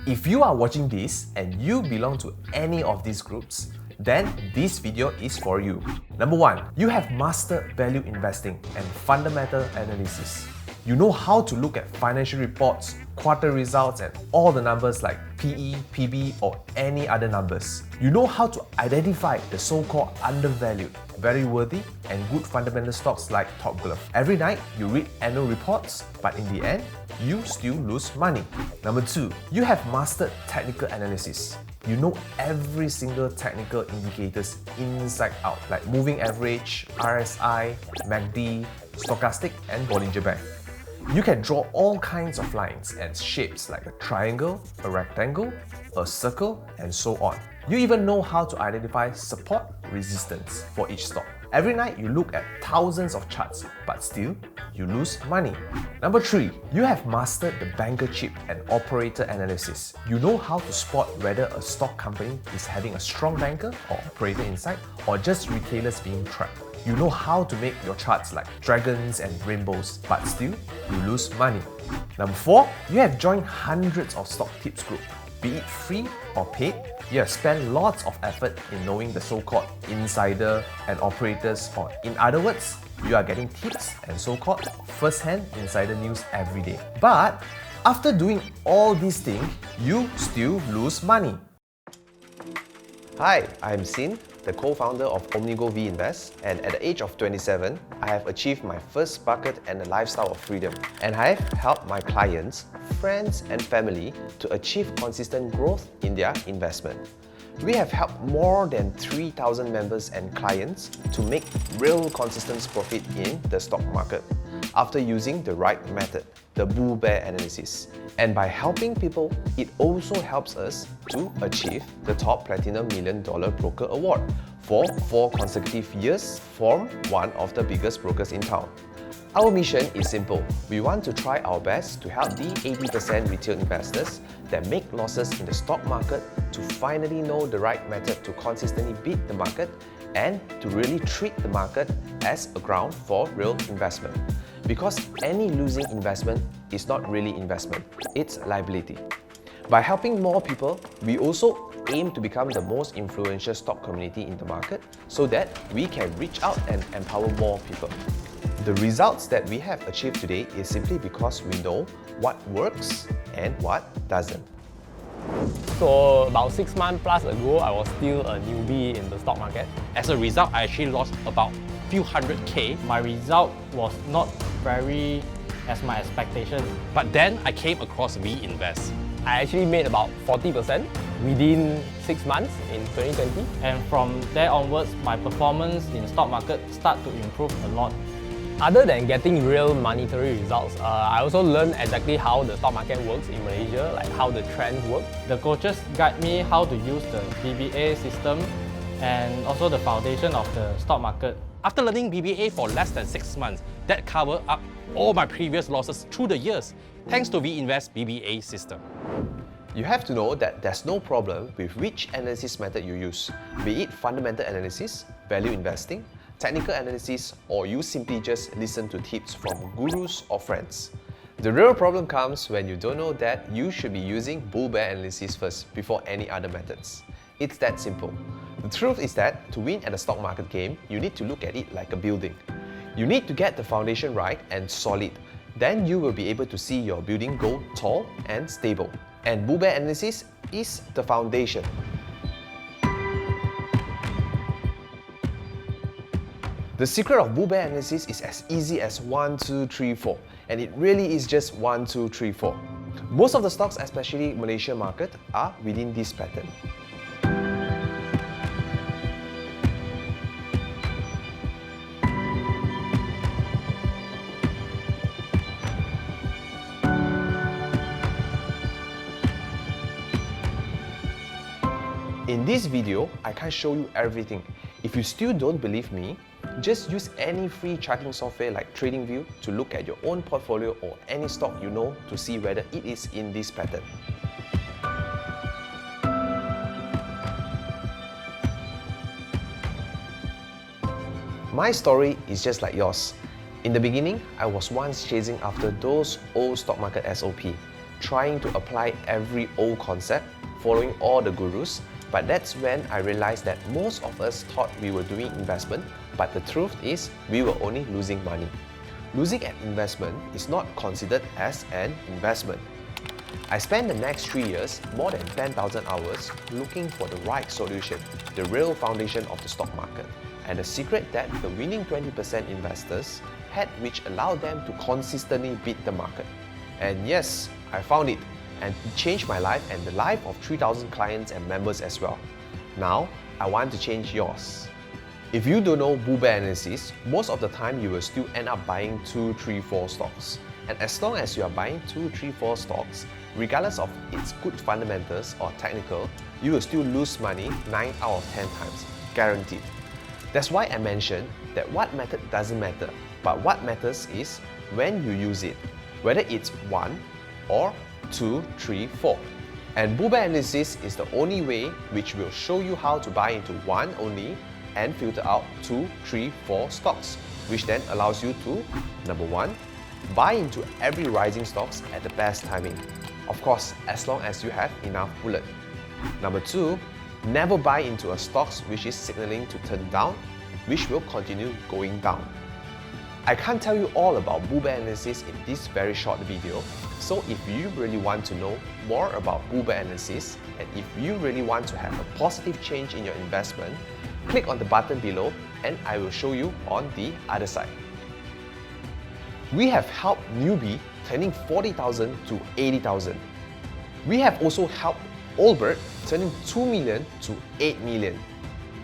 If you are watching this and you belong to any of these groups, then this video is for you. Number 1, you have mastered value investing and fundamental analysis. You know how to look at financial reports, quarter results, and all the numbers like PE, PB, or any other numbers. You know how to identify the so-called undervalued, very worthy, and good fundamental stocks like Top Glove. Every night, you read annual reports, but in the end, you still lose money. Number 2, you have mastered technical analysis. You know every single technical indicators inside out, like moving average, RSI, MACD, stochastic, and Bollinger Band. You can draw all kinds of lines and shapes like a triangle, a rectangle, a circle, and so on. You even know how to identify support, resistance for each stock. Every night you look at thousands of charts, but still, you lose money. Number 3, you have mastered the banker chip and operator analysis. You know how to spot whether a stock company is having a strong banker or operator inside, or just retailers being trapped. You know how to make your charts like dragons and rainbows, but still, you lose money. Number 4, you have joined hundreds of stock tips group. Be it free or paid, you have spent lots of effort in knowing the so-called insider and operators, or in other words, you are getting tips and so-called first-hand insider news every day. But after doing all these things, you still lose money. Hi, I'm Sin, the co-founder of Omnigo Vinvest, and at the age of 27, I have achieved my first bucket and a lifestyle of freedom. And I have helped my clients, friends and family to achieve consistent growth in their investment. We have helped more than 3,000 members and clients to make real consistent profit in the stock market after using the right method, the bull-bear analysis. And by helping people, it also helps us to achieve the top Platinum $1 Million Broker Award for 4 consecutive years from one of the biggest brokers in town. Our mission is simple. We want to try our best to help the 80% retail investors that make losses in the stock market to finally know the right method to consistently beat the market and to really treat the market as a ground for real investment. Because any losing investment is not really investment, it's liability. By helping more people, we also aim to become the most influential stock community in the market so that we can reach out and empower more people. The results that we have achieved today is simply because we know what works and what doesn't. So about 6 months plus ago, I was still a newbie in the stock market. As a result, I actually lost about few hundred K. My result was not very as my expectation. But then I came across Vinvest. I actually made about 40% within 6 months in 2020. And from there onwards, my performance in stock market started to improve a lot. Other than getting real monetary results, I also learned exactly how the stock market works in Malaysia, like how the trends work. The coaches guide me how to use the BBA system and also the foundation of the stock market. After learning BBA for less than 6 months, that covered up all my previous losses through the years, thanks to Vinvest BBA system. You have to know that there's no problem with which analysis method you use, be it fundamental analysis, value investing, technical analysis, or you simply just listen to tips from gurus or friends. The real problem comes when you don't know that you should be using bull-bear analysis first before any other methods. It's that simple. The truth is that to win at a stock market game, you need to look at it like a building. You need to get the foundation right and solid. Then you will be able to see your building go tall and stable. And bull-bear analysis is the foundation. The secret of bull-bear analysis is as easy as 1, 2, 3, 4, and it really is just 1, 2, 3, 4. Most of the stocks, especially Malaysian market, are within this pattern. In this video, I can't show you everything. If you still don't believe me, just use any free charting software like TradingView to look at your own portfolio or any stock you know to see whether it is in this pattern. My story is just like yours. In the beginning, I was once chasing after those old stock market SOP. trying to apply every old concept, following all the gurus, but that's when I realized that most of us thought we were doing investment, but the truth is we were only losing money. Losing an investment is not considered as an investment. I spent the next 3 years, more than 10,000 hours, looking for the right solution, the real foundation of the stock market, and the secret that the winning 20% investors had, which allowed them to consistently beat the market. And yes, I found it, and it changed my life and the life of 3,000 clients and members as well. Now, I want to change yours. If you don't know bull bear analysis, most of the time you will still end up buying 2, 3, 4 stocks. And as long as you are buying 2, 3, 4 stocks, regardless of its good fundamentals or technical, you will still lose money 9 out of 10 times, guaranteed. That's why I mentioned that what method doesn't matter, but what matters is when you use it, whether it's 1 or 2, 3, 4. And bull bear analysis is the only way which will show you how to buy into 1 only and filter out 2, 3, 4 stocks, which then allows you to, number 1, buy into every rising stocks at the best timing. Of course, as long as you have enough bullet. Number 2, never buy into a stocks which is signaling to turn down, which will continue going down. I can't tell you all about bull bear analysis in this very short video, so if you really want to know more about bull bear analysis and if you really want to have a positive change in your investment, click on the button below and I will show you on the other side. We have helped newbie turning 40,000 to 80,000. We have also helped old bird turning 2 million to 8 million.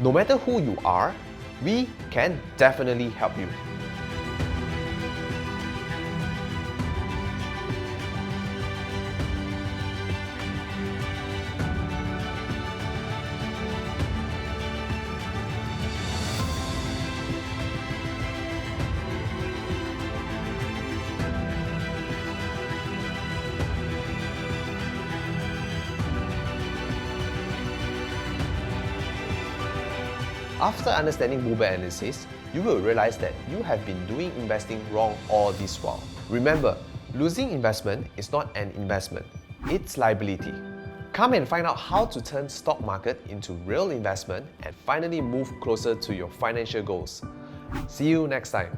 No matter who you are, we can definitely help you. After understanding bull bear analysis, you will realize that you have been doing investing wrong all this while. Remember, losing investment is not an investment, it's liability. Come and find out how to turn stock market into real investment and finally move closer to your financial goals. See you next time.